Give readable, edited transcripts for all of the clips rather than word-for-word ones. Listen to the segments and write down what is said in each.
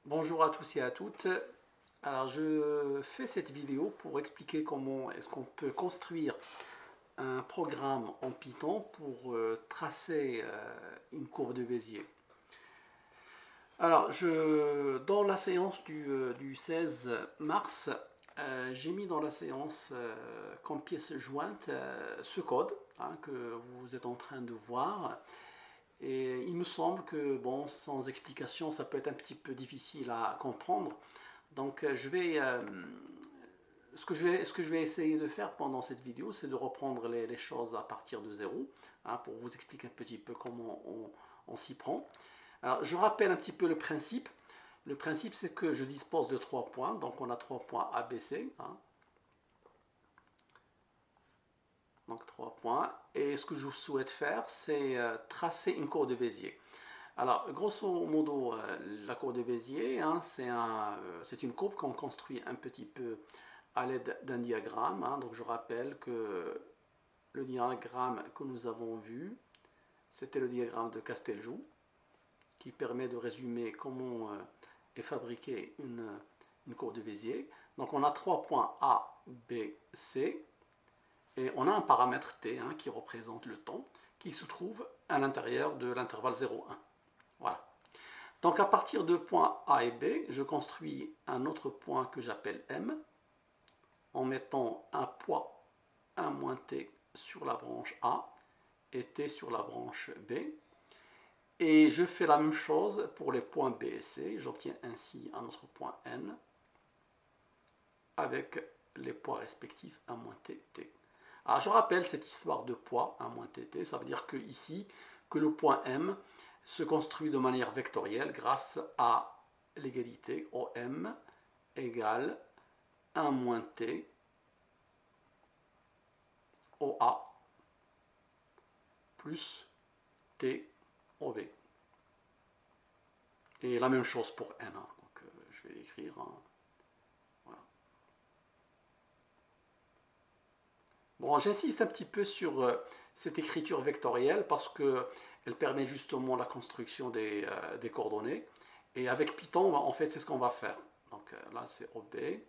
Bonjour à tous et à toutes. Alors je fais cette vidéo pour expliquer comment est-ce qu'on peut construire un programme en Python pour tracer une courbe de Bézier. Alors dans la séance du 16 mars, j'ai mis dans la séance comme pièce jointe ce code que vous êtes en train de voir. Et il me semble que, bon, sans explication, ça peut être un petit peu difficile à comprendre. Donc, ce que je vais essayer de faire pendant cette vidéo, c'est de reprendre les choses à partir de zéro, pour vous expliquer un petit peu comment on s'y prend. Alors, je rappelle un petit peu le principe. Le principe, c'est que je dispose de 3 points. Donc, on a 3 points ABC. Donc 3 points. Et ce que je souhaite faire, c'est tracer une courbe de Bézier. Alors, grosso modo, la courbe de Bézier, c'est une courbe qu'on construit un petit peu à l'aide d'un diagramme. Donc je rappelle que le diagramme que nous avons vu, c'était le diagramme de Casteljoux, qui permet de résumer comment est fabriquée une courbe de Bézier. Donc on a 3 points A, B, C. Et on a un paramètre t qui représente le temps, qui se trouve à l'intérieur de l'intervalle 0,1. Voilà. Donc à partir de points A et B, je construis un autre point que j'appelle M, en mettant un poids 1 moins t sur la branche A et t sur la branche B. Et je fais la même chose pour les points B et C. J'obtiens ainsi un autre point N avec les poids respectifs 1 moins t, t. Alors je rappelle cette histoire de poids 1 moins tt, ça veut dire que ici, que le point M se construit de manière vectorielle grâce à l'égalité OM égale 1 moins t OA plus t OB. Et la même chose pour N. Donc je vais l'écrire. Voilà. Bon, j'insiste un petit peu sur cette écriture vectorielle parce qu'elle permet justement la construction des coordonnées. Et avec Python, en fait, c'est ce qu'on va faire. Donc là, c'est OB, et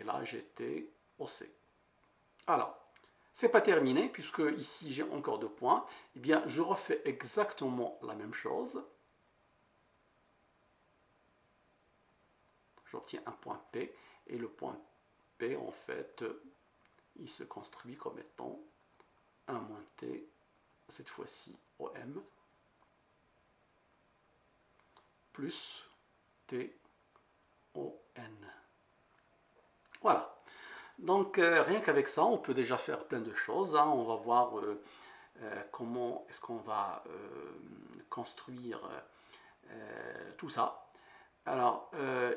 là, j'ai T, OC. Alors, c'est pas terminé, puisque ici, j'ai encore 2 points. Eh bien, je refais exactement la même chose. J'obtiens un point P, et le point P, en fait, il se construit comme étant 1 moins T, cette fois-ci OM, plus T, ON. Voilà. Donc rien qu'avec ça, on peut déjà faire plein de choses. On va voir comment est-ce qu'on va construire tout ça. Alors,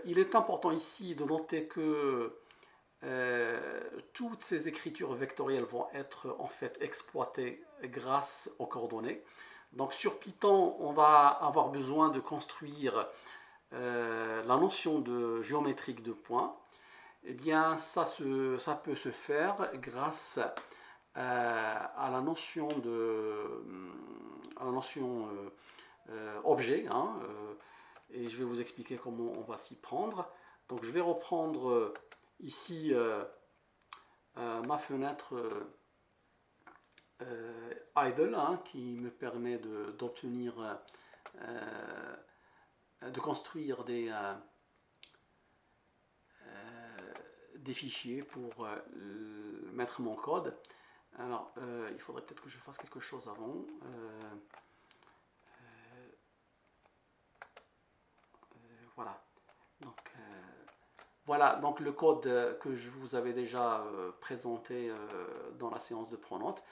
il est important ici de noter que toutes ces écritures vectorielles vont être en fait exploitées grâce aux coordonnées. Donc sur Python, on va avoir besoin de construire la notion de géométrique de points. Eh bien, ça peut se faire grâce à la notion objet. Et je vais vous expliquer comment on va s'y prendre. Donc, je vais reprendre ici ma fenêtre idle qui me permet d'obtenir, de construire des fichiers pour mettre mon code. Alors, il faudrait peut-être que je fasse quelque chose avant. Voilà. Donc le code que je vous avais déjà présenté dans la séance de pronote.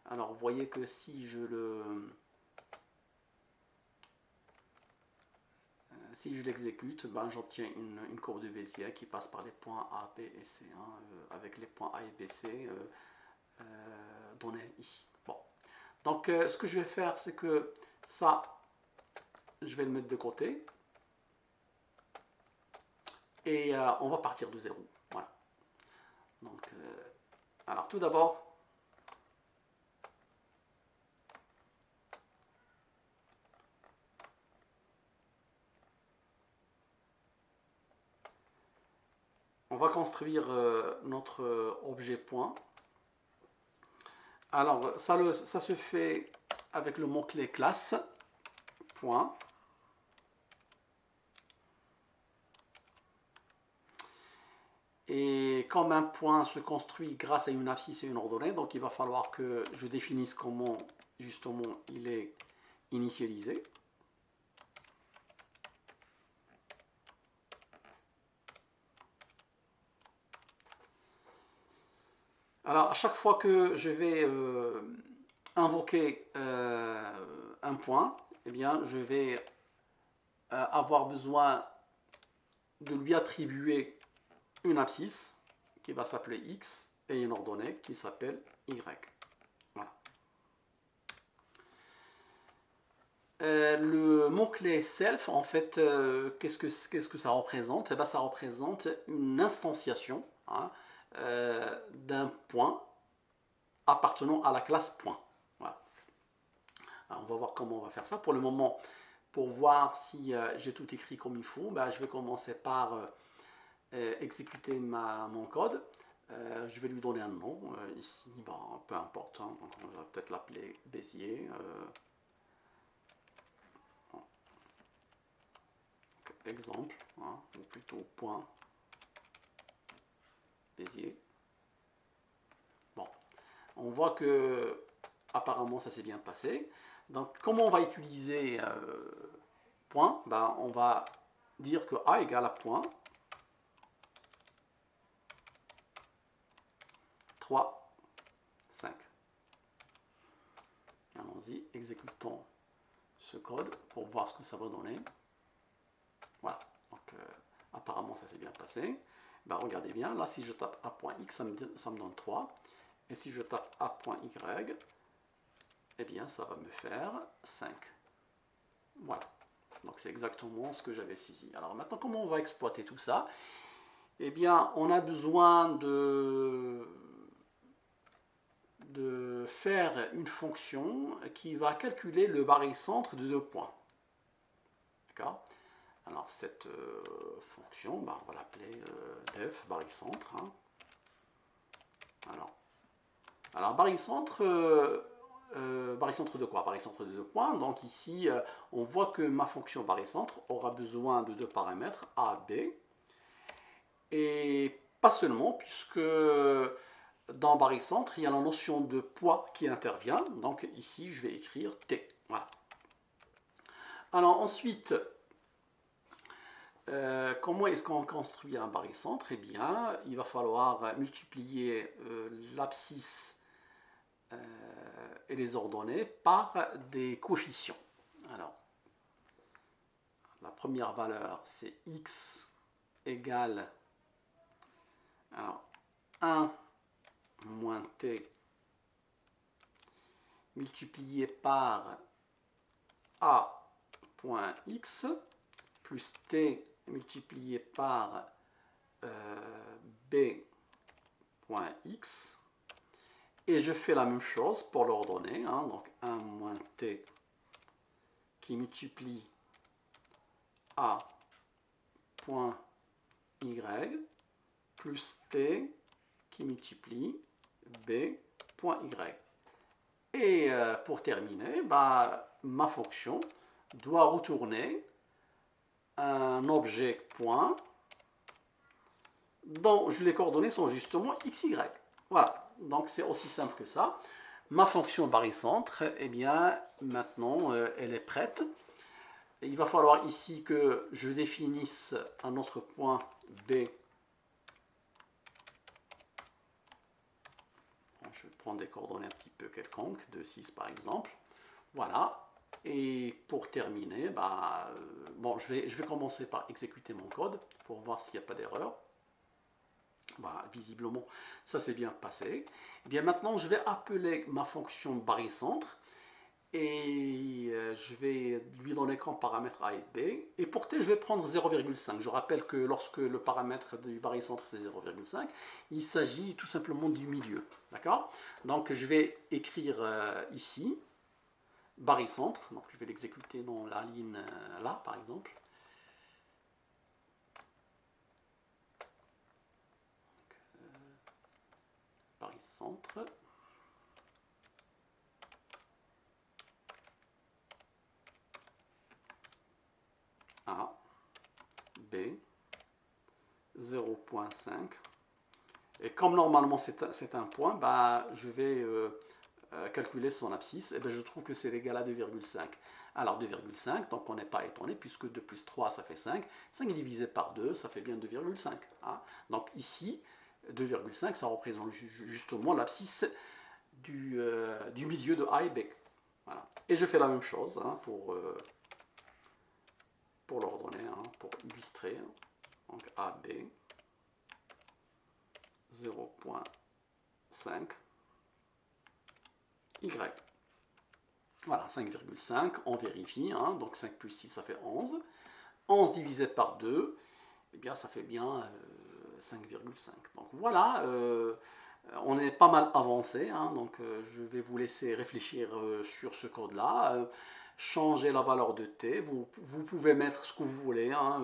Alors, vous voyez que si je l'exécute, j'obtiens une courbe de Bézier qui passe par les points A, B et C, avec les points A et B, C donnés ici. Bon. Donc, ce que je vais faire, c'est que ça, je vais le mettre de côté. Et on va partir de zéro. Voilà. Donc, alors tout d'abord, On va construire notre objet point. Alors, ça se fait avec le mot-clé classe, point. Et comme un point se construit grâce à une abscisse et une ordonnée, donc il va falloir que je définisse comment justement il est initialisé. Alors, à chaque fois que je vais invoquer un point, eh bien, je vais avoir besoin de lui attribuer une abscisse qui va s'appeler X et une ordonnée qui s'appelle Y. Voilà. Le mot-clé self, en fait, qu'est-ce que ça représente? Eh bien, ça représente une instantiation d'un point appartenant à la classe point. Voilà. Alors, on va voir comment on va faire ça. Pour le moment, pour voir si j'ai tout écrit comme il faut, ben, je vais commencer par exécuter mon code. Je vais lui donner un nom. Ici, ben, peu importe. Hein, on va peut-être l'appeler Bézier. Exemple, hein, ou plutôt point Bézier. Bon, on voit que apparemment ça s'est bien passé. Donc, comment on va utiliser point? Ben, on va dire que A égale à point 3, 5. Allons-y, exécutons ce code pour voir ce que ça va donner. Voilà, donc apparemment ça s'est bien passé. Ben, regardez bien, là si je tape A.X, ça me donne 3. Et si je tape A.Y, eh bien ça va me faire 5. Voilà, donc c'est exactement ce que j'avais saisi. Alors maintenant, comment on va exploiter tout ça? Eh bien, on a besoin de faire une fonction qui va calculer le barycentre de 2 points. D'accord? Alors cette fonction, ben, on va l'appeler def barycentre. Hein. Alors barycentre, barycentre de quoi? Barycentre de 2 points. Donc ici, on voit que ma fonction barycentre aura besoin de 2 paramètres, A, B. Et pas seulement, puisque dans barycentre, il y a la notion de poids qui intervient. Donc ici, je vais écrire T. Voilà. Alors ensuite, comment est-ce qu'on construit un barycentre? Eh bien, il va falloir multiplier l'abscisse et les ordonnées par des coefficients. Alors, la première valeur, c'est x égale 1 moins t multiplié par a.x plus t multiplié par b.x. Et je fais la même chose pour l'ordonnée, hein, donc 1 moins t qui multiplie a point y plus t qui multiplie b point y. Et pour terminer, bah, ma fonction doit retourner un objet point dont les coordonnées sont justement x, y. Voilà, donc c'est aussi simple que ça. Ma fonction barycentre, eh bien, maintenant, elle est prête. Et il va falloir ici que je définisse un autre point B. Je prends des coordonnées un petit peu quelconques, 2, 6 par exemple. Voilà. Et pour terminer, bah, bon, je vais commencer par exécuter mon code pour voir s'il n'y a pas d'erreur. Bah, visiblement, ça s'est bien passé. Et bien maintenant, je vais appeler ma fonction barycentre et je vais lui donner comme paramètre A et B. Et pour T, je vais prendre 0,5. Je rappelle que lorsque le paramètre du barycentre c'est 0,5, il s'agit tout simplement du milieu. D'accord? Donc je vais écrire ici barycentre. Donc je vais l'exécuter dans la ligne là, par exemple. centre. A, B, 0,5. Et comme normalement c'est un point, bah, je vais calculer son abscisse. Et ben, je trouve que c'est égal à 2,5. Alors 2,5, donc on n'est pas étonné, puisque 2 plus 3, ça fait 5. 5 divisé par 2, ça fait bien 2,5. Hein. Donc ici, 2,5, ça représente justement l'abscisse du milieu de A et B. Voilà. Et je fais la même chose hein, pour l'ordonner, hein, pour illustrer. Donc AB, 0,5, Y. Voilà, 5,5, on vérifie, hein, donc 5 plus 6, ça fait 11. 11 divisé par 2, eh bien, ça fait bien 5,5. Donc voilà, on est pas mal avancé, hein, donc je vais vous laisser réfléchir sur ce code-là. Changer la valeur de t, vous pouvez mettre ce que vous voulez, hein,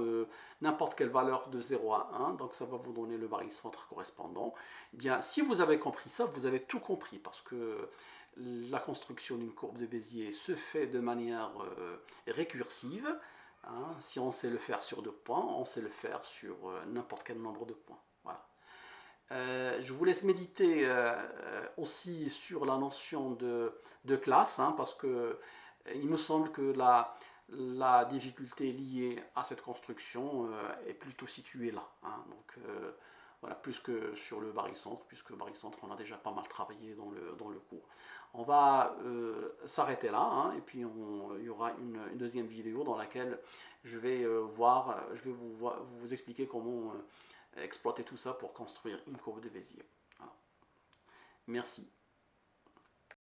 n'importe quelle valeur de 0 à 1, donc ça va vous donner le barycentre correspondant. Eh bien, si vous avez compris ça, vous avez tout compris, parce que la construction d'une courbe de Bézier se fait de manière récursive. Hein, si on sait le faire sur 2 points, on sait le faire sur n'importe quel nombre de points. Voilà. Je vous laisse méditer aussi sur la notion de classe, hein, parce que il me semble que la difficulté liée à cette construction est plutôt située là. Hein, donc voilà, plus que sur le barycentre, puisque le barycentre, on a déjà pas mal travaillé dans le cours. On va s'arrêter là, hein, et puis il y aura une deuxième vidéo dans laquelle je vais vous expliquer comment exploiter tout ça pour construire une courbe de Bézier. Voilà. Merci.